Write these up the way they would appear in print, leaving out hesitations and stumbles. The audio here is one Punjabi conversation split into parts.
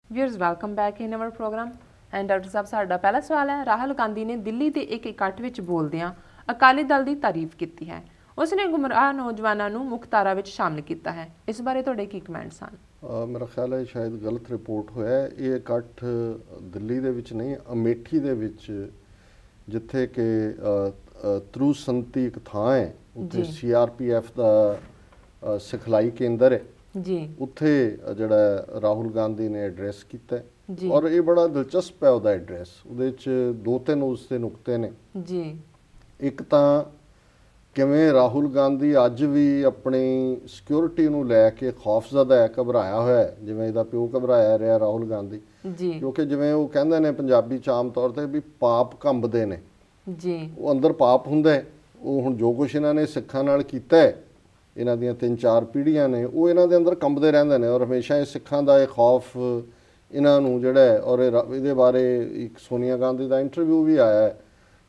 Viewers welcome back in our programme and doctor ਸਾਹਿਬ ਸਾਡਾ ਪਹਿਲਾ ਸਵਾਲ ਹੈ ਰਾਹੁਲ ਗਾਂਧੀ ਨੇ ਦਿੱਲੀ ਦੇ ਇੱਕ ਇਕੱਠ ਵਿੱਚ ਬੋਲਦਿਆਂ ਅਕਾਲੀ ਦਲ ਦੀ ਤਾਰੀਫ ਕੀਤੀ ਹੈ। ਉਸ ਨੇ ਗੁੰਮਰਾਹ ਨੌਜਵਾਨਾਂ ਨੂੰ ਮੁੱਖ ਧਾਰਾ ਵਿੱਚ ਸ਼ਾਮਲ ਕੀਤਾ ਹੈ। ਇਸ ਬਾਰੇ ਤੁਹਾਡੇ ਕੀ ਕਮੈਂਟਸ ਹਨ? ਮੇਰਾ ਖਿਆਲ ਹੈ ਸ਼ਾਇਦ ਗਲਤ ਰਿਪੋਰਟ ਹੋਇਆ ਹੈ। ਇਹ ਇਕੱਠ ਦਿੱਲੀ ਦੇ ਵਿੱਚ ਨਹੀਂ, ਅਮੇਠੀ ਦੇ ਵਿੱਚ, ਜਿੱਥੇ ਕਿ ਤਰੂਸੰਤੀ ਇੱਕ ਥਾਂ ਹੈ, ਉੱਥੇ CRPF ਦਾ ਸਿਖਲਾਈ ਕੇਂਦਰ ਹੈ ਜੀ, ਉੱਥੇ ਜਿਹੜਾ ਰਾਹੁਲ ਗਾਂਧੀ ਨੇ ਐਡਰੈਸ ਕੀਤਾ ਔਰ ਇਹ ਬੜਾ ਦਿਲਚਸਪ ਹੈ ਉਹਦਾ ਐਡਰੈਸ। ਉਹਦੇ 'ਚ ਦੋ ਤਿੰਨ ਉਸ ਦੇ ਨੁਕਤੇ ਨੇ ਜੀ। ਇੱਕ ਤਾਂ ਕਿਵੇਂ ਰਾਹੁਲ ਗਾਂਧੀ ਅੱਜ ਵੀ ਆਪਣੀ ਸਿਕਿਉਰਿਟੀ ਨੂੰ ਲੈ ਕੇ ਖੌਫਜ਼ਦਾ ਹੈ, ਘਬਰਾਇਆ ਹੋਇਆ ਹੈ, ਜਿਵੇਂ ਇਹਦਾ ਪਿਓ ਘਬਰਾਇਆ ਰਿਹਾ ਰਾਹੁਲ ਗਾਂਧੀ ਜੀ, ਕਿਉਂਕਿ ਜਿਵੇਂ ਉਹ ਕਹਿੰਦੇ ਨੇ ਪੰਜਾਬੀ 'ਚ ਆਮ ਤੌਰ 'ਤੇ ਵੀ ਪਾਪ ਕੰਬਦੇ ਨੇ ਜੀ, ਉਹ ਅੰਦਰ ਪਾਪ ਹੁੰਦਾ ਹੈ। ਉਹ ਹੁਣ ਜੋ ਕੁਛ ਇਹਨਾਂ ਨੇ ਸਿੱਖਾਂ ਨਾਲ ਕੀਤਾ ਹੈ, ਇਹਨਾਂ ਦੀਆਂ 3-4 ਪੀੜ੍ਹੀਆਂ ਨੇ, ਉਹ ਇਹਨਾਂ ਦੇ ਅੰਦਰ ਕੰਬਦੇ ਰਹਿੰਦੇ ਨੇ ਔਰ ਹਮੇਸ਼ਾ ਇਹ ਸਿੱਖਾਂ ਦਾ ਇਹ ਖੌਫ ਇਹਨਾਂ ਨੂੰ ਜਿਹੜਾ ਹੈ। ਔਰ ਇਹਦੇ ਬਾਰੇ ਇੱਕ ਸੋਨੀਆ ਗਾਂਧੀ ਦਾ ਇੰਟਰਵਿਊ ਵੀ ਆਇਆ ਹੈ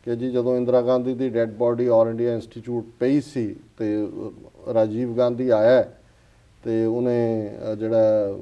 ਕਿ ਜੀ ਜਦੋਂ ਇੰਦਰਾ ਗਾਂਧੀ ਦੀ dead body all India institute ਪਈ ਸੀ ਤੇ ਰਾਜੀਵ ਗਾਂਧੀ ਆਇਆ ਤੇ ਉਹਨੇ ਜਿਹੜਾ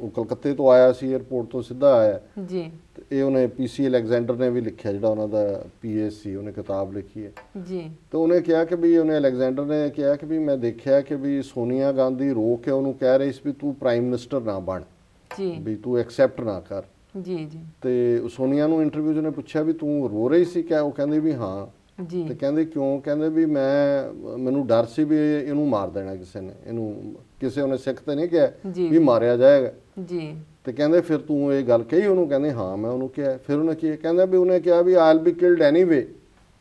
ਉਹ ਕਲਕੱਤੇ ਤੋਂ ਆਇਆ ਸੀ, ਏਅਰਪੋਰਟ ਤੋਂ ਸਿੱਧਾ ਆਇਆ ਜੀ, ਤੇ ਇਹ ਉਹਨੇ PC ਅਲੈਗਜ਼ੈਂਡਰ ਨੇ ਵੀ ਲਿਖਿਆ, ਜਿਹੜਾ ਉਹਨਾਂ ਦਾ PA ਸੀ, ਉਹਨੇ ਕਿਤਾਬ ਲਿਖੀ ਹੈ ਜੀ। ਤੇ ਉਹਨੇ ਕਿਹਾ ਕਿ ਵੀ ਉਹਨੇ ਅਲੈਗਜ਼ੈਂਡਰ ਨੇ ਕਿਹਾ ਕਿ ਵੀ ਮੈਂ ਦੇਖਿਆ ਕਿ ਵੀ ਸੋਨੀਆ ਗਾਂਧੀ ਰੋ ਕੇ ਉਹਨੂੰ ਕਹਿ ਰਹੀ ਸੀ ਵੀ ਤੂੰ ਪ੍ਰਾਈਮ ਮਿਨਿਸਟਰ ਨਾ ਬਣ ਜੀ, ਵੀ ਤੂੰ ਐਕਸੈਪਟ ਨਾ ਕਰ। ਜੀ, ਜੀ। ਤੇ ਸੋਨੀਆ ਨੂੰ ਇੰਟਰਵਿਊ 'ਚ ਉਹਨੇ ਪੁੱਛਿਆ ਵੀ ਤੂੰ ਰੋ ਰਹੀ ਸੀ ਕਿਆ? ਉਹ ਕਹਿੰਦੀ ਵੀ ਹਾਂ ਜੀ। ਤੇ ਕਹਿੰਦੇ ਕਿਉਂ? ਕਹਿੰਦੇ ਵੀ ਮੈਨੂੰ ਡਰ ਸੀ ਵੀ ਇਹਨੂੰ ਮਾਰ ਦੇਣਾ ਕਿਸੇ ਨੇ, ਇਹਨੂੰ ਕਿਸੇ ਉਹਨੇ ਸਿੱਖ ਤੇ ਨਹੀਂ ਕਿਹਾ ਵੀ ਮਾਰਿਆ ਜਾਏਗਾ ਜੀ। ਤੇ ਕਹਿੰਦੇ ਫਿਰ ਤੂੰ ਇਹ ਗੱਲ ਕਹੀ ਉਹਨੂੰ? ਕਹਿੰਦੇ ਹਾਂ ਮੈਂ ਉਹਨੂੰ ਕਿਹਾ। ਫਿਰ ਉਹਨੇ ਕੀ ਕਹਿੰਦਾ ਵੀ ਉਹਨੇ ਕਿਹਾ ਵੀ ਆਈਲ ਬੀ ਕਿਲਡ ਐਨੀਵੇ।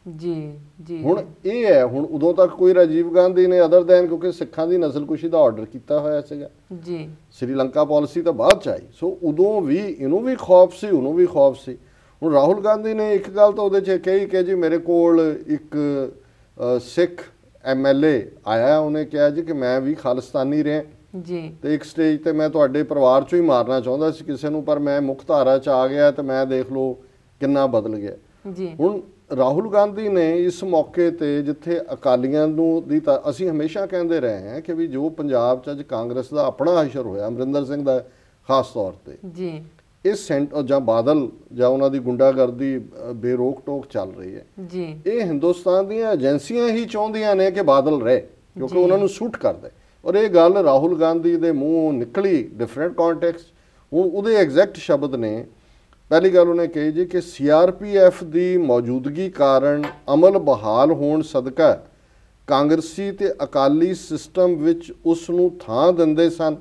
ਜੀ, ਜੀ। ਹੁਣ ਇਹ ਹੈ, ਹੁਣ ਉਦੋਂ ਤੱਕ ਕੋਈ ਰਾਜੀਵ ਗਾਂਧੀ ਨੇ ਅਦਰ ਦੈਨ ਕਿਉਂਕਿ ਸਿੱਖਾਂ ਦੀ ਨਸਲਕੁਸ਼ੀ ਦਾ ਆਰਡਰ ਕੀਤਾ ਹੋਇਆ ਸੀਗਾ ਜੀ, ਸ਼੍ਰੀਲੰਕਾ ਪਾਲਿਸੀ ਤਾਂ ਬਾਅਦ ਚ ਆਈ, ਸੋ ਉਦੋਂ ਵੀ ਇਹਨੂੰ ਵੀ ਖੌਫ ਸੀ, ਉਹਨੂੰ ਵੀ ਖੌਫ ਸੀ। ਹੁਣ ਰਾਹੁਲ ਗਾਂਧੀ ਨੇ ਇੱਕ ਗੱਲ ਤਾਂ ਉਹਦੇ 'ਚ ਕਹੀ ਕਿ ਜੀ ਮੇਰੇ ਕੋਲ ਇੱਕ ਸਿੱਖ MLA ਆਇਆ, ਉਹਨੇ ਕਿਹਾ ਜੀ ਕਿ ਮੈਂ ਵੀ ਖਾਲਿਸਤਾਨੀ ਰਿਹਾ ਜੀ ਤੇ ਇੱਕ ਸਟੇਜ ਤੇ ਮੈਂ ਤੁਹਾਡੇ ਪਰਿਵਾਰ 'ਚੋਂ ਹੀ ਮਾਰਨਾ ਚਾਹੁੰਦਾ ਸੀ ਕਿਸੇ ਨੂੰ, ਪਰ ਮੈਂ ਮੁੱਖ ਧਾਰਾ 'ਚ ਆ ਗਿਆ ਤੇ ਮੈਂ ਦੇਖ ਲਓ ਕਿੰਨਾ ਬਦਲ ਗਿਆ ਜੀ। ਹੁਣ ਰਾਹੁਲ ਗਾਂਧੀ ਨੇ ਇਸ ਮੌਕੇ ਤੇ ਜਿੱਥੇ ਅਕਾਲੀਆਂ ਨੂੰ ਦੀ ਤਾਂ ਅਸੀਂ ਹਮੇਸ਼ਾ ਕਹਿੰਦੇ ਰਹੇ ਹਾਂ ਕਿ ਵੀ ਜੋ ਪੰਜਾਬ 'ਚ ਅੱਜ ਕਾਂਗਰਸ ਦਾ ਆਪਣਾ ਹਸ਼ਰ ਹੋਇਆ, ਅਮਰਿੰਦਰ ਸਿੰਘ ਦਾ ਖਾਸ ਤੌਰ ਤੇ ਜੀ, ਇਸ ਜਾਂ ਬਾਦਲ ਜਾਂ ਉਹਨਾਂ ਦੀ ਗੁੰਡਾਗਰਦੀ ਬੇਰੋਕ ਟੋਕ ਚੱਲ ਰਹੀ ਹੈ ਜੀ, ਇਹ ਹਿੰਦੁਸਤਾਨ ਦੀਆਂ ਏਜੰਸੀਆਂ ਹੀ ਚਾਹੁੰਦੀਆਂ ਨੇ ਕਿ ਬਾਦਲ ਰਹੇ ਕਿਉਂਕਿ ਉਹਨਾਂ ਨੂੰ ਸੂਟ ਕਰਦਾ। ਔਰ ਇਹ ਗੱਲ ਰਾਹੁਲ ਗਾਂਧੀ ਦੇ ਮੂੰਹੋਂ ਨਿਕਲੀ ਡਿਫਰੈਂਟ ਕੰਟੈਕਸਟ। ਉਹਦੇ ਐਗਜ਼ੈਕਟ ਸ਼ਬਦ ਨੇ, ਪਹਿਲੀ ਗੱਲ ਉਹਨੇ ਕਹੀ ਜੀ ਕਿ CRPF ਦੀ ਮੌਜੂਦਗੀ ਕਾਰਨ ਅਮਲ ਬਹਾਲ ਹੋਣ ਸਦਕਾ ਕਾਂਗਰਸੀ ਤੇ ਅਕਾਲੀ ਸਿਸਟਮ ਵਿੱਚ ਉਸ ਨੂੰ ਥਾਂ ਦਿੰਦੇ ਸਨ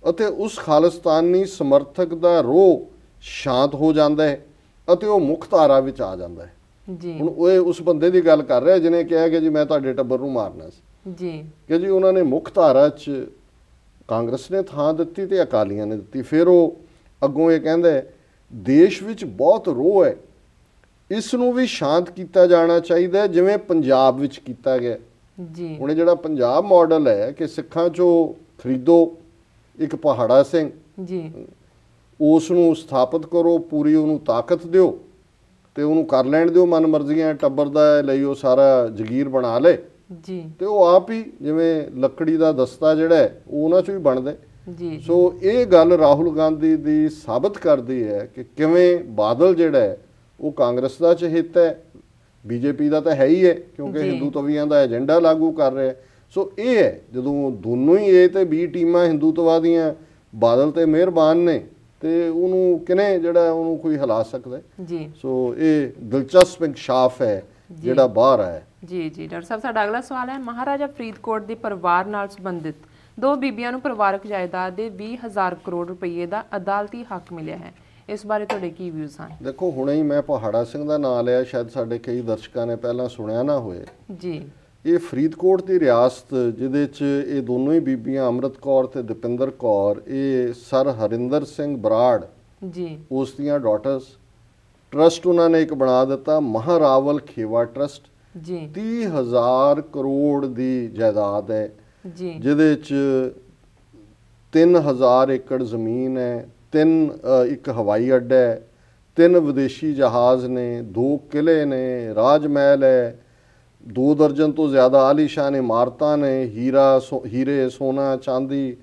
ਅਤੇ ਉਸ ਖਾਲਿਸਤਾਨੀ ਸਮਰਥਕ ਦਾ ਰੋਹ ਸ਼ਾਂਤ ਹੋ ਜਾਂਦਾ ਹੈ ਅਤੇ ਉਹ ਮੁੱਖ ਧਾਰਾ ਵਿੱਚ ਆ ਜਾਂਦਾ ਹੈ। ਜੀ। ਹੁਣ ਉਹ ਉਸ ਬੰਦੇ ਦੀ ਗੱਲ ਕਰ ਰਿਹਾ ਜਿਹਨੇ ਕਿਹਾ ਕਿ ਜੀ ਮੈਂ ਤੁਹਾਡੇ ਟੱਬਰ ਨੂੰ ਮਾਰਨਾ ਸੀ ਜੀ, ਕਿ ਜੀ ਉਹਨਾਂ ਨੇ ਮੁੱਖ ਧਾਰਾ 'ਚ ਕਾਂਗਰਸ ਨੇ ਥਾਂ ਦਿੱਤੀ ਤੇ ਅਕਾਲੀਆਂ ਨੇ ਦਿੱਤੀ। ਫਿਰ ਉਹ ਅੱਗੋਂ ਇਹ ਕਹਿੰਦਾ ਦੇਸ਼ ਵਿੱਚ ਬਹੁਤ ਰੋਹ ਹੈ, ਇਸ ਨੂੰ ਵੀ ਸ਼ਾਂਤ ਕੀਤਾ ਜਾਣਾ ਚਾਹੀਦਾ ਜਿਵੇਂ ਪੰਜਾਬ ਵਿੱਚ ਕੀਤਾ ਗਿਆ। ਜੀ। ਹੁਣ ਇਹ ਜਿਹੜਾ ਪੰਜਾਬ ਮਾਡਲ ਹੈ ਕਿ ਸਿੱਖਾਂ 'ਚੋਂ ਖਰੀਦੋ ਇੱਕ ਪਹਾੜਾ ਸਿੰਘ, ਜੀ, ਉਸ ਨੂੰ ਸਥਾਪਿਤ ਕਰੋ, ਪੂਰੀ ਉਹਨੂੰ ਤਾਕਤ ਦਿਓ ਤੇ ਉਹਨੂੰ ਕਰ ਲੈਣ ਦਿਓ ਮਨ ਮਰਜ਼ੀਆਂ, ਟੱਬਰ ਦਾ ਲਈ ਉਹ ਸਾਰਾ ਜਗੀਰ ਬਣਾ ਲੇ ਜੀ, ਤੇ ਉਹ ਆਪ ਹੀ ਜਿਵੇਂ ਲੱਕੜੀ ਦਾ ਦਸਤਾ ਜਿਹੜਾ ਹੈ ਉਹ ਉਹਨਾਂ 'ਚੋਂ ਹੀ ਬਣਦਾ। ਜੀ। ਸੋ ਇਹ ਗੱਲ ਰਾਹੁਲ ਗਾਂਧੀ ਦੀ ਸਾਬਤ ਕਰਦੀ ਹੈ ਕਿ ਕਿਵੇਂ ਬਾਦਲ ਜਿਹੜਾ ਹੈ ਉਹ ਕਾਂਗਰਸ ਦਾ ਚਹੇਤਾ ਹੈ, BJP ਦਾ ਤਾਂ ਹੈ ਹੀ ਹੈ ਕਿਉਂਕਿ ਹਿੰਦੂਤਵੀਆਂ ਦਾ ਏਜੰਡਾ ਲਾਗੂ ਕਰ ਰਿਹਾ। ਸੋ ਇਹ ਹੈ ਜਦੋਂ ਦੋਨੋਂ ਹੀ A ਤੇ B ਟੀਮਾਂ ਹਿੰਦੂਤਵਾਦੀਆਂ ਬਾਦਲ ਤੇ ਮਿਹਰਬਾਨ ਨੇ ਤੇ ਉਹਨੂੰ ਕਿਨੇ ਜਿਹੜਾ ਉਹਨੂੰ ਕੋਈ ਹਿਲਾ ਸਕਦਾ ਜੀ। ਸੋ ਇਹ ਦਿਲਚਸਪ ਇਨਕਸ਼ਾਫ ਹੈ ਜਿਹੜਾ ਬਾਹਰ ਆਇਆ। ਜੀ, ਜੀ। ਡਾਕਟਰ ਸਾਹਿਬ ਸਾਡਾ ਅਗਲਾ ਸਵਾਲ ਹੈ ਮਹਾਰਾਜਾ ਫਰੀਦਕੋਟ ਦੇ ਪਰਿਵਾਰ ਨਾਲ ਸੰਬੰਧਿਤ ਦੋ ਬੀਬੀਆਂ ਨੂੰ ਪਰਿਵਾਰਕ ਜਾਇਦਾਦ ਦੇ 20,000 ਕਰੋੜ ਰੁਪਏ ਦਾ ਅਦਾਲਤੀ ਹੱਕ ਮਿਲਿਆ ਹੈ। ਇਸ ਬਾਰੇ ਤੁਹਾਡੇ ਕੀ ਵਿਊਜ਼ ਹਨ? ਦੇਖੋ ਹੁਣੇ ਹੀ ਮੈਂ ਪਹਾੜਾ ਸਿੰਘ ਦਾ ਨਾਮ ਲਿਆ, ਸ਼ਾਇਦ ਸਾਡੇ ਕਈ ਦਰਸ਼ਕਾਂ ਨੇ ਪਹਿਲਾਂ ਸੁਣਿਆ ਨਾ ਹੋਏ। ਜੀ। ਇਹ ਫਰੀਦਕੋਟ ਦੀ ਰਿਆਸਤ ਜਿਹਦੇ 'ਚ ਇਹ ਦੋਨੋਂ ਹੀ ਬੀਬੀਆਂ ਅੰਮ੍ਰਿਤ ਕੌਰ ਤੇ ਦਪਿੰਦਰ ਕੌਰ, ਇਹ ਸਰ ਹਰਿੰਦਰ ਸਿੰਘ ਬਰਾੜ ਜੀ ਉਸ ਦੀਆਂ ਡਾਟਰਸ, ਟਰਸਟ ਉਹਨਾਂ ਨੇ ਇੱਕ ਬਣਾ ਦਿੱਤਾ ਮਹਾਰਾਵਲ ਖੇਵਾ ਟਰਸਟ। ਜੀ। 30,000 ਕਰੋੜ ਦੀ ਜਾਇਦਾਦ ਹੈ ਜੀ, ਜਿਹਦੇ 'ਚ 3,000 ਏਕੜ ਜ਼ਮੀਨ ਹੈ, ਇੱਕ ਹਵਾਈ ਅੱਡਾ ਹੈ, 3 ਵਿਦੇਸ਼ੀ ਜਹਾਜ਼ ਨੇ, 2 ਕਿਲੇ ਨੇ, ਰਾਜ ਮਹਿਲ ਹੈ, 2 ਦਰਜਨ ਤੋਂ ਜ਼ਿਆਦਾ ਆਲੀਸ਼ਾਨ ਇਮਾਰਤਾਂ ਨੇ, ਹੀਰੇ, ਸੋਨਾ, ਚਾਂਦੀ,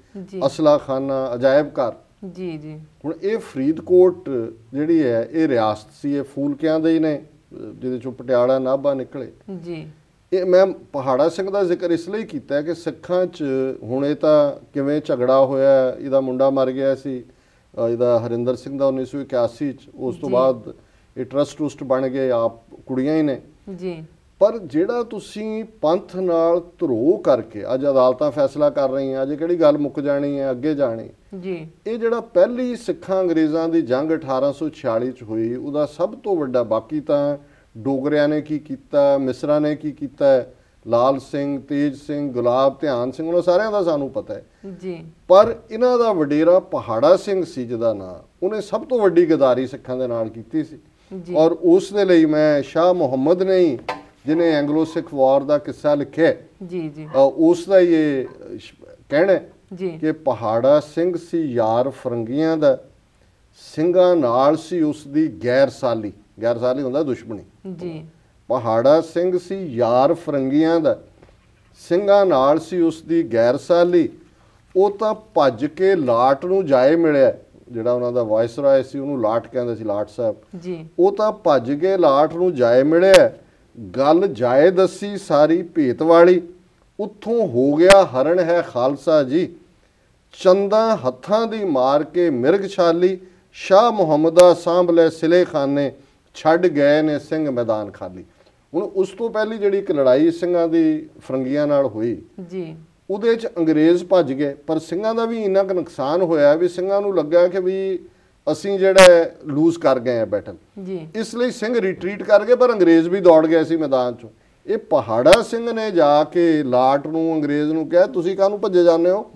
ਅਸਲਾ ਖਾਨਾ, ਅਜਾਇਬ ਘਰ। ਜੀ ਜੀ ਹੁਣ ਇਹ ਫਰੀਦਕੋਟ ਜਿਹੜੀ ਹੈ ਇਹ ਰਿਆਸਤ ਸੀ, ਇਹ ਫੂਲਕਿਆਂ ਦੇ ਹੀ ਨੇ, ਜਿਹਦੇ ਚੋਂ ਪਟਿਆਲਾ ਨਾਭਾ ਨਿਕਲੇ। ਜੀ ਇਹ ਮੈਂ ਪਹਾੜਾ ਸਿੰਘ ਦਾ ਜ਼ਿਕਰ ਇਸ ਲਈ ਕੀਤਾ ਕਿ ਸਿੱਖਾਂ 'ਚ ਹੁਣ ਇਹ ਤਾਂ ਕਿਵੇਂ ਝਗੜਾ ਹੋਇਆ, ਇਹਦਾ ਮੁੰਡਾ ਮਰ ਗਿਆ ਸੀ, ਇਹਦਾ ਹਰਿੰਦਰ ਸਿੰਘ ਦਾ 1981 'ਚ, ਉਸ ਤੋਂ ਬਾਅਦ ਇਹ ਟਰਸਟ ਬਣ ਗਏ, ਆਪ ਕੁੜੀਆਂ ਹੀ ਨੇ ਜੀ। ਪਰ ਜਿਹੜਾ ਤੁਸੀਂ ਪੰਥ ਨਾਲ ਧਰੋਹ ਕਰਕੇ ਅੱਜ ਅਦਾਲਤਾਂ ਫੈਸਲਾ ਕਰ ਰਹੀਆਂ, ਅੱਜ ਕਿਹੜੀ ਗੱਲ ਮੁੱਕ ਜਾਣੀ ਹੈ, ਅੱਗੇ ਜਾਣੀ ਜੀ। ਇਹ ਜਿਹੜਾ ਪਹਿਲੀ ਸਿੱਖਾਂ ਅੰਗਰੇਜ਼ਾਂ ਦੀ ਜੰਗ 1846 'ਚ ਹੋਈ, ਉਹਦਾ ਸਭ ਤੋਂ ਵੱਡਾ, ਬਾਕੀ ਤਾਂ ਡੋਗਰਿਆਂ ਨੇ ਕੀ ਕੀਤਾ, ਮਿਸਰਾਂ ਨੇ ਕੀ ਕੀਤਾ, ਲਾਲ ਸਿੰਘ, ਤੇਜ ਸਿੰਘ, ਗੁਲਾਬ, ਧਿਆਨ ਸਿੰਘ, ਉਹਨਾਂ ਸਾਰਿਆਂ ਦਾ ਸਾਨੂੰ ਪਤਾ ਹੈ ਜੀ। ਪਰ ਇਹਨਾਂ ਦਾ ਵਡੇਰਾ ਪਹਾੜਾ ਸਿੰਘ ਸੀ, ਜਿਹਦਾ ਨਾਂ, ਉਹਨੇ ਸਭ ਤੋਂ ਵੱਡੀ ਗਦਾਰੀ ਸਿੱਖਾਂ ਦੇ ਨਾਲ ਕੀਤੀ ਸੀ। ਔਰ ਉਸ ਦੇ ਲਈ ਮੈਂ ਸ਼ਾਹ ਮੁਹੰਮਦ ਨੇ ਹੀ, ਜਿਹਨੇ ਐਂਗਲੋ ਸਿੱਖ ਵਾਰ ਦਾ ਕਿੱਸਾ ਲਿਖਿਆ, ਜੀ ਜੀ, ਉਸ ਦਾ ਇਹ ਕਹਿਣਾ ਜੀ ਕਿ ਪਹਾੜਾ ਸਿੰਘ ਸੀ ਯਾਰ ਫਰੰਗੀਆਂ ਦਾ, ਸਿੰਘਾਂ ਨਾਲ ਸੀ ਉਸ ਦੀ ਗੈਰਸਾਲੀ, ਗੈਰਸਾਲੀ ਹੁੰਦਾ ਦੁਸ਼ਮਣੀ ਜੀ। ਪਹਾੜਾ ਸਿੰਘ ਸੀ ਯਾਰ ਫਰੰਗੀਆਂ ਦਾ, ਸਿੰਘਾਂ ਨਾਲ ਸੀ ਉਸ ਦੀ ਗੈਰਸਾਲੀ, ਉਹ ਤਾਂ ਭੱਜ ਕੇ ਲਾਟ ਨੂੰ ਜਾਏ ਮਿਲਿਆ, ਜਿਹੜਾ ਉਹਨਾਂ ਦਾ ਵਾਇਸਰਾਏ ਸੀ ਉਹਨੂੰ ਲਾਟ ਕਹਿੰਦੇ ਸੀ, ਲਾਟ ਸਾਹਿਬ ਜੀ। ਉਹ ਤਾਂ ਭੱਜ ਕੇ ਲਾਟ ਨੂੰ ਜਾਏ ਮਿਲਿਆ, ਗੱਲ ਜਾਏ ਦੱਸੀ ਸਾਰੀ ਭੇਤ ਵਾਲੀ, ਉੱਥੋਂ ਹੋ ਗਿਆ ਹਰਨ ਹੈ ਖਾਲਸਾ ਜੀ, ਚੰਦਾਂ ਹੱਥਾਂ ਦੀ ਮਾਰ ਕੇ ਮਿਰਗ ਛਾਲੀ, ਸ਼ਾਹ ਮੁਹੰਮਦਾ ਸਾਂਭ ਲੈ ਸਿਲੇ ਖਾਨੇ, ਛੱਡ ਗਏ ਨੇ ਸਿੰਘ ਮੈਦਾਨ ਖਾਲੀ। ਹੁਣ ਉਸ ਤੋਂ ਪਹਿਲੀ ਜਿਹੜੀ ਇੱਕ ਲੜਾਈ ਸਿੰਘਾਂ ਦੀ ਫਰੰਗੀਆਂ ਨਾਲ ਹੋਈ ਜੀ, ਉਹਦੇ 'ਚ ਅੰਗਰੇਜ਼ ਭੱਜ ਗਏ, ਪਰ ਸਿੰਘਾਂ ਦਾ ਵੀ ਇੰਨਾ ਕੁ ਨੁਕਸਾਨ ਹੋਇਆ ਵੀ ਸਿੰਘਾਂ ਨੂੰ ਲੱਗਾ ਕਿ ਵੀ ਅਸੀਂ ਜਿਹੜਾ ਲੂਜ਼ ਕਰ ਗਏ ਆ ਬੈਟਲ, ਜੀ। ਇਸ ਲਈ ਸਿੰਘ ਰਿਟਰੀਟ ਕਰ ਗਏ, ਪਰ ਅੰਗਰੇਜ਼ ਵੀ ਦੌੜ ਗਏ ਸੀ ਮੈਦਾਨ 'ਚੋਂ। ਇਹ ਪਹਾੜਾ ਸਿੰਘ ਨੇ ਜਾ ਕੇ ਲਾਟ ਨੂੰ, ਅੰਗਰੇਜ਼ ਨੂੰ ਕਿਹਾ ਤੁਸੀਂ ਕਾਹਨੂੰ ਭੱਜੇ ਜਾਂਦੇ ਹੋ,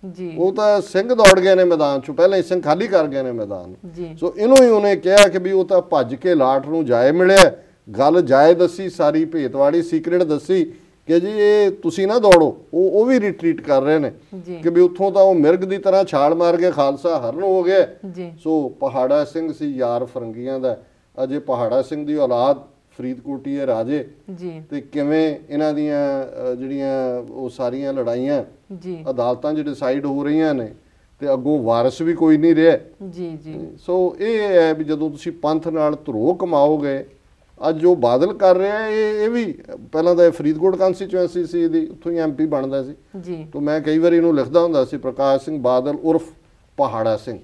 ਜੀ। ਉਹ ਤਾਂ ਸਿੰਘ ਦੌੜ ਗਏ ਨੇ ਮੈਦਾਨ 'ਚੋਂ, ਪਹਿਲਾਂ ਹੀ ਸਿੰਘ ਖਾਲੀ ਕਰ ਗਏ ਨੇ ਮੈਦਾਨ। ਜੀ। ਸੋ ਇਹਨੂੰ ਹੀ ਉਹਨੇ ਕਿਹਾ ਕਿ ਵੀ ਉਹ ਤਾਂ ਭੱਜ ਕੇ ਲਾਟ ਨੂੰ ਜਾਏ ਮਿਲਿਆ, ਗੱਲ ਜਾਏ ਦੱਸੀ ਸਾਰੀ ਭੇਤਵਾੜੀ, ਸੀਕ੍ਰੇਟ ਦੱਸੀ ਕਿ ਜੀ ਇਹ ਤੁਸੀਂ ਨਾ ਦੌੜੋ। ਉਹ ਵੀ ਰਿਟਰੀਟ ਕਰ ਰਹੇ ਨੇ ਕਿ ਵੀ ਉੱਥੋਂ ਤਾਂ ਉਹ ਮਿਰਗ ਦੀ ਤਰ੍ਹਾਂ ਛਾਲ ਮਾਰ ਕੇ ਖਾਲਸਾ ਹਰਨ ਹੋ ਗਿਆ। ਸੋ ਪਹਾੜਾ ਸਿੰਘ ਸੀ ਯਾਰ ਫਰੰਗੀਆਂ ਦਾ। ਅਜੇ ਪਹਾੜਾ ਸਿੰਘ ਦੀ ਔਲਾਦ ਫਰੀਦਕੋਟੀਏ ਰਾਜੇ ਤੇ ਕਿਵੇਂ ਇਹਨਾਂ ਦੀਆਂ ਜਿਹੜੀਆਂ ਉਹ ਸਾਰੀਆਂ ਲੜਾਈਆਂ ਅਦਾਲਤਾਂ 'ਚ ਡਿਸਾਈਡ ਹੋ ਰਹੀਆਂ ਨੇ ਤੇ ਅੱਗੋਂ ਵਾਰਿਸ ਵੀ ਕੋਈ ਨਹੀਂ ਰਿਹਾ। ਸੋ ਇਹ ਹੈ ਵੀ ਜਦੋਂ ਤੁਸੀਂ ਪੰਥ ਨਾਲ ਧਰੋਹ ਕਮਾਓਗੇ, ਅੱਜ ਜੋ ਬਾਦਲ ਕਰ ਰਿਹਾ ਇਹ ਵੀ ਪਹਿਲਾਂ ਤਾਂ ਫਰੀਦਕੋਟ ਕੰਸਟੀਚੁਐਂਸੀ ਸੀ, ਇਹਦੀ ਉੱਥੋਂ ਹੀ MP ਬਣਦਾ ਸੀ। ਤਾਂ ਮੈਂ ਕਈ ਵਾਰੀ ਇਹਨੂੰ ਲਿਖਦਾ ਹੁੰਦਾ ਸੀ ਪ੍ਰਕਾਸ਼ ਸਿੰਘ ਬਾਦਲ ਉਰਫ ਪਹਾੜਾ ਸਿੰਘ।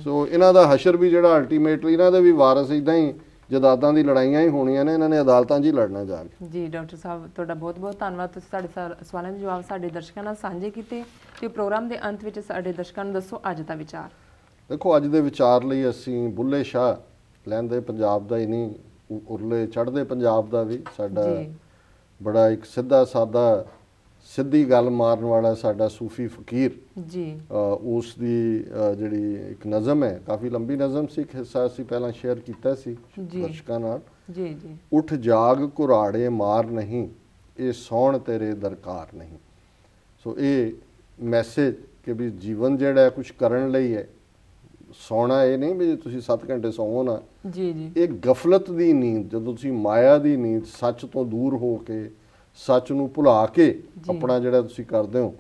ਸੋ ਇਹਨਾਂ ਦਾ ਹਸ਼ਰ ਵੀ ਜਿਹੜਾ ਅਲਟੀਮੇਟਲੀ ਇਹਨਾਂ ਦੇ ਵੀ ਵਾਰਿਸ ਇਦਾਂ ਹੀ ਜਦਾਦਾਂ ਦੀ ਲੜਾਈਆਂ ਹੀ ਹੋਣੀਆਂ ਨੇ, ਇਹਨਾਂ ਨੇ ਅਦਾਲਤਾਂ 'ਚ ਹੀ ਲੜਨਾ ਜਾ ਕੇ। ਜੀ ਡਾਕਟਰ ਸਾਹਿਬ, ਤੁਹਾਡਾ ਬਹੁਤ ਬਹੁਤ ਧੰਨਵਾਦ। ਤੁਸੀਂ ਸਾਡੇ ਸਵਾਲਾਂ ਦੇ ਜਵਾਬ ਸਾਡੇ ਦਰਸ਼ਕਾਂ ਨਾਲ ਸਾਂਝੇ ਕੀਤੇ ਤੇ ਪ੍ਰੋਗਰਾਮ ਦੇ ਅੰਤ ਵਿੱਚ ਸਾਡੇ ਦਰਸ਼ਕਾਂ ਨੂੰ ਦੱਸੋ ਅੱਜ ਦਾ ਵਿਚਾਰ। ਦੇਖੋ, ਅੱਜ ਦੇ ਵਿਚਾਰ ਲਈ ਅਸੀਂ ਬੁੱਲੇ ਸ਼ਾਹ ਲਹਿੰਦੇ ਪੰਜਾਬ ਦਾ ਹੀ ਨਹੀਂ, ਉਰਲੇ ਚੜ੍ਹਦੇ ਪੰਜਾਬ ਦਾ ਵੀ ਸਾਡਾ ਬੜਾ ਇੱਕ ਸਿੱਧਾ ਸਾਦਾ ਸਿੱਧੀ ਗੱਲ ਮਾਰਨ ਵਾਲਾ ਸਾਡਾ ਸੂਫੀ ਫਕੀਰ ਉਸ ਦੀ ਜਿਹੜੀ ਇੱਕ ਨਜ਼ਮ ਹੈ, ਕਾਫੀ ਲੰਬੀ ਨਜ਼ਮ ਸੀ, ਇੱਕ ਹਿੱਸਾ ਅਸੀਂ ਪਹਿਲਾਂ ਸ਼ੇਅਰ ਕੀਤਾ ਸੀ ਦਰਸ਼ਕਾਂ ਨਾਲ। ਉੱਠ ਜਾਗ ਘੁਰਾੜੇ ਮਾਰ ਨਹੀਂ, ਇਹ ਸੌਣ ਤੇਰੇ ਦਰਕਾਰ ਨਹੀਂ। ਸੋ ਇਹ ਮੈਸੇਜ ਕਿ ਵੀ ਜੀਵਨ ਜਿਹੜਾ ਕੁਝ ਕਰਨ ਲਈ ਹੈ, ਸੌਣਾ ਇਹ ਨਹੀਂ ਵੀ ਤੁਸੀਂ 7 ਘੰਟੇ ਸੌਵੋ ਨਾ। ਇਹ ਗਫਲਤ ਦੀ ਨੀਂਦ, ਜਦੋਂ ਤੁਸੀਂ ਮਾਇਆ ਦੀ ਨੀਂਦ, ਸੱਚ ਤੋਂ ਦੂਰ ਹੋ ਕੇ, ਸੱਚ ਨੂੰ ਭੁਲਾ ਕੇ ਆਪਣਾ ਜਿਹੜਾ ਤੁਸੀਂ ਕਰਦੇ ਹੋ।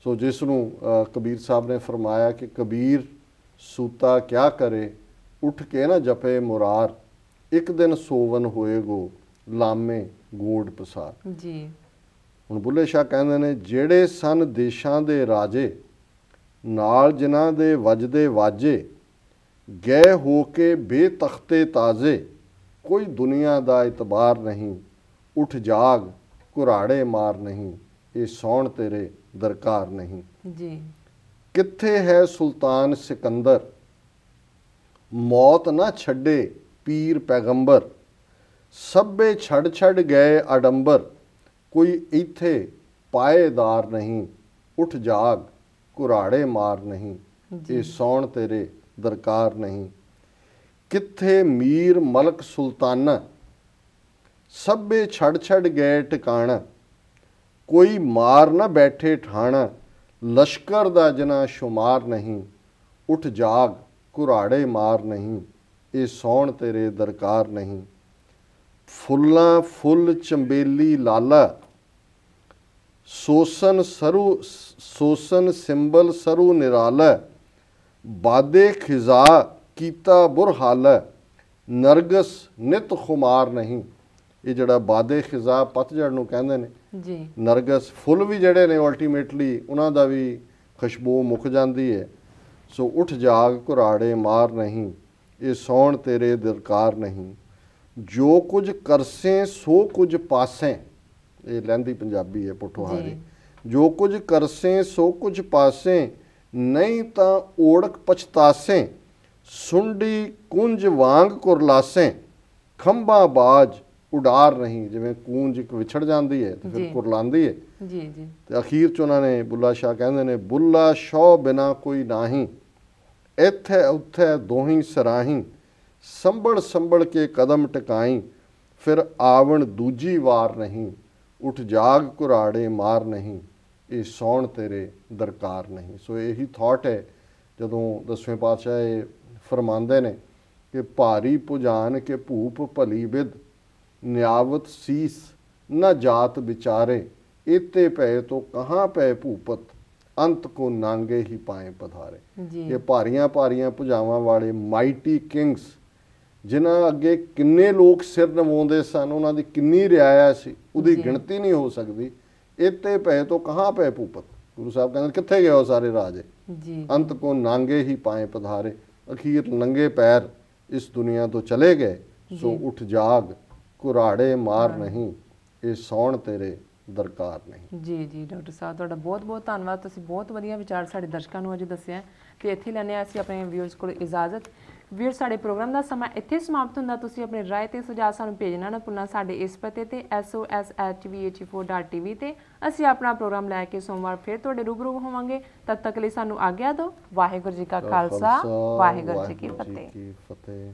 ਸੋ ਜਿਸ ਨੂੰ ਕਬੀਰ ਸਾਹਿਬ ਨੇ ਫਰਮਾਇਆ ਕਿ ਕਬੀਰ ਸੂਤਾ ਕਿਆ ਕਰੇ, ਉੱਠ ਕੇ ਨਾ ਜਪੇ ਮੁਰਾਰ, ਇੱਕ ਦਿਨ ਸੋਵਨ ਹੋਏਗੋ ਲਾਮੇ ਗੋੜ ਪਸਾਰ। ਹੁਣ ਬੁੱਲੇ ਸ਼ਾਹ ਕਹਿੰਦੇ ਨੇ, ਜਿਹੜੇ ਸਨ ਦੇਸ਼ਾਂ ਦੇ ਰਾਜੇ, ਨਾਲ ਜਿਨ੍ਹਾਂ ਦੇ ਵੱਜਦੇ ਵਾਜੇ, ਗਏ ਹੋ ਕੇ ਬੇਤਖਤੇ ਤਾਜ਼ੇ, ਕੋਈ ਦੁਨੀਆ ਦਾ ਇਤਬਾਰ ਨਹੀਂ, ਉੱਠ ਜਾਗ ਘੁਰਾੜੇ ਮਾਰ ਨਹੀਂ, ਇਹ ਸੌਣ ਤੇਰੇ ਦਰਕਾਰ ਨਹੀਂ। ਕਿੱਥੇ ਹੈ ਸੁਲਤਾਨ ਸਿਕੰਦਰ, ਮੌਤ ਨਾ ਛੱਡੇ ਪੀਰ ਪੈਗੰਬਰ, ਸਭੇ ਛੱਡ ਛੱਡ ਗਏ ਅਡੰਬਰ, ਕੋਈ ਇੱਥੇ ਪਾਏਦਾਰ ਨਹੀਂ, ਉੱਠ ਜਾਗ ਘੁਰਾੜੇ ਮਾਰ ਨਹੀਂ, ਇਹ ਸੌਣ ਤੇਰੇ ਦਰਕਾਰ ਨਹੀਂ। ਕਿੱਥੇ ਮੀਰ ਮਲਕ ਸੁਲਤਾਨਾ, ਸਭੇ ਛੱਡ ਛੱਡ ਗਏ ਟਿਕਾਣਾ, ਕੋਈ ਮਾਰ ਨਾ ਬੈਠੇ ਠਾਣਾ, ਲਸ਼ਕਰ ਦਾ ਜਿਨਾ ਸ਼ੁਮਾਰ ਨਹੀਂ, ਉੱਠ ਜਾਗ ਘੁਰਾੜੇ ਮਾਰ ਨਹੀਂ, ਇਹ ਸੌਣ ਤੇਰੇ ਦਰਕਾਰ ਨਹੀਂ। ਫੁੱਲਾਂ ਫੁੱਲ ਚੰਬੇਲੀ ਲਾਲਾ, ਸੋਸਨ ਸਿੰਬਲ ਸਰੂ ਨਿਰਾਲਾ, ਬਾਦੇ ਖਿਜ਼ਾ ਕੀਤਾ ਬੁਰ ਹਾਲ ਹੈ, ਨਰਗਸ ਨਿਤ ਖੁਮਾਰ ਨਹੀਂ। ਇਹ ਜਿਹੜਾ ਬਾਦੇ ਖਿਜ਼ਾ ਪਤਝੜ ਨੂੰ ਕਹਿੰਦੇ ਨੇ ਜੀ ਨਰਗਸ ਫੁੱਲ ਵੀ ਜਿਹੜੇ ਨੇ ਅਲਟੀਮੇਟਲੀ ਉਹਨਾਂ ਦਾ ਵੀ ਖੁਸ਼ਬੂ ਮੁੱਕ ਜਾਂਦੀ ਹੈ। ਸੋ ਉੱਠ ਜਾਗ ਘੁਰਾੜੇ ਮਾਰ ਨਹੀਂ, ਇਹ ਸੌਣ ਤੇਰੇ ਦਰਕਾਰ ਨਹੀਂ। ਜੋ ਕੁਝ ਕਰਸੇ ਸੋ ਕੁਝ ਪਾਸੇ, ਇਹ ਲਹਿੰਦੀ ਪੰਜਾਬੀ ਹੈ ਪੁੱਠੋਹਾਰੀ। ਜੋ ਕੁਝ ਕਰਸੇ ਸੋ ਕੁਝ ਪਾਸੇ, ਨਹੀਂ ਤਾਂ ਓੜਕ ਪਛਤਾਸੇ। ਸੁੰਡੀ ਕੁੰਜ ਵਾਂਗ ਕੁਰਲਾਸੇ, ਖੰਭਾ ਬਾਜ ਉਡਾਰ ਨਹੀਂ। ਜਿਵੇਂ ਕੂੰਜ ਇੱਕ ਵਿਛੜ ਜਾਂਦੀ ਹੈ ਤੇ ਫਿਰ ਕੁਰਲਾਉਂਦੀ ਹੈ। ਜੀ ਜੀ ਤੇ ਅਖੀਰ ਚ ਉਹਨਾਂ ਨੇ ਬੁੱਲਾ ਸ਼ਾਹ ਕਹਿੰਦੇ ਨੇ, ਬੁੱਲਾ ਸ਼ੌ ਬਿਨਾ ਕੋਈ ਨਾਹੀਂ, ਇੱਥੇ ਉੱਥੇ ਦੋਹੀਂ ਸਰਾਹੀਂ। ਸੰਭਲ ਸੰਭਲ ਕੇ ਕਦਮ ਟਿਕਾਈ, ਫਿਰ ਆਵਣ ਦੂਜੀ ਵਾਰ ਨਹੀਂ। ਉੱਠ ਜਾਗ ਘੁਰਾੜੇ ਮਾਰ ਨਹੀਂ, ਇਹ ਸੌਣ ਤੇਰੇ ਦਰਕਾਰ ਨਹੀਂ। ਸੋ ਇਹੀ ਥਾਟ ਹੈ ਜਦੋਂ 10ਵੇਂ ਪਾਤਸ਼ਾਹ ਇਹ ਫਰਮਾਉਂਦੇ ਨੇ ਕਿ ਭਾਰੀ ਭੁਜਾਨ ਕੇ ਭੂਪ ਭਲੀ ਬਿਦ, ਨਿਆਵਤ ਸੀਸ ਨਾ ਜਾਤ ਵਿਚਾਰੇ। ਇਤੇ ਪਏ ਤੋਂ ਕਹਾਂ ਪਏ ਭੂਪਤ, ਅੰਤ ਕੋ ਨਾਂਗੇ ਹੀ ਪਾਏ ਪਧਾਰੇ। ਜੀ ਇਹ ਭਾਰੀਆਂ ਭਾਰੀਆਂ ਭੁਜਾਵਾਂ ਵਾਲੇ ਮਾਈਟੀ ਕਿੰਗਸ, ਜਿਨ੍ਹਾਂ ਅੱਗੇ ਕਿੰਨੇ ਲੋਕ ਸਿਰ ਨਵਾਉਂਦੇ ਸਨ, ਉਹਨਾਂ ਦੀ ਕਿੰਨੀ ਰਿਆਇਆ ਸੀ, ਉਹਦੀ ਗਿਣਤੀ ਨਹੀਂ ਹੋ ਸਕਦੀ। ਇਤੇ ਪਏ ਤੋਂ ਕਹਾਂ ਪਏ ਭੂਪਤ, ਗੁਰੂ ਸਾਹਿਬ ਕਹਿੰਦੇ ਕਿੱਥੇ ਗਏ ਉਹ ਸਾਰੇ ਰਾਜੇ। ਜੀ ਅੰਤ ਕੋ ਨਾਂਗੇ ਹੀ ਪਾਏ ਪਧਾਰੇ, ਅਖੀਰ ਨੰਗੇ ਪੈਰ ਇਸ ਦੁਨੀਆ ਤੋਂ ਚਲੇ ਗਏ। ਸੋ ਉੱਠ ਜਾਗ ਘੁਰਾੜੇ ਮਾਰ ਨਹੀਂ, ਇਹ ਸੌਣ ਤੇਰੇ ਦਰਕਾਰ ਨਹੀਂ। ਜੀ ਜੀ ਡਾਕਟਰ ਸਾਹਿਬ ਤੁਹਾਡਾ ਬਹੁਤ ਬਹੁਤ ਧੰਨਵਾਦ। ਤੁਸੀਂ ਬਹੁਤ ਵਧੀਆ ਵਿਚਾਰ ਸਾਡੇ ਦਰਸ਼ਕਾਂ ਨੂੰ ਅੱਜ ਦੱਸਿਆ ਤੇ ਇੱਥੇ ਲੈਣੇ ਆ ਅਸੀਂ ਆਪਣੇ ਵਿਊਅਰਸ ਕੋਲ ਇਜਾਜ਼ਤ। ਵੀਰ ਸਾਡੇ ਪ੍ਰੋਗਰਾਮ ਦਾ ਸਮਾਂ ਇੱਥੇ ਸਮਾਪਤ ਹੁੰਦਾ। ਤੁਸੀਂ ਆਪਣੇ ਰਾਏ ਤੇ ਸੁਝਾਅ ਸਾਨੂੰ ਭੇਜਣਾ ਨਾ ਭੁੱਲਣਾ ਸਾਡੇ ਇਸ ਪਤੇ ਤੇ sos@vh4.tv ਤੇ। ਅਸੀਂ ਆਪਣਾ ਪ੍ਰੋਗਰਾਮ ਲੈ ਕੇ ਸੋਮਵਾਰ ਫਿਰ ਤੁਹਾਡੇ ਰੂਬਰੂ ਹੋਵਾਂਗੇ। ਤਦ ਤੱਕ ਲਈ ਸਾਨੂੰ ਆਗਿਆ ਦਿਓ। ਵਾਹਿਗੁਰੂ ਜੀ ਕਾ ਖਾਲਸਾ, ਵਾਹਿਗੁਰੂ ਜੀ ਕੀ ਫਤਿਹ।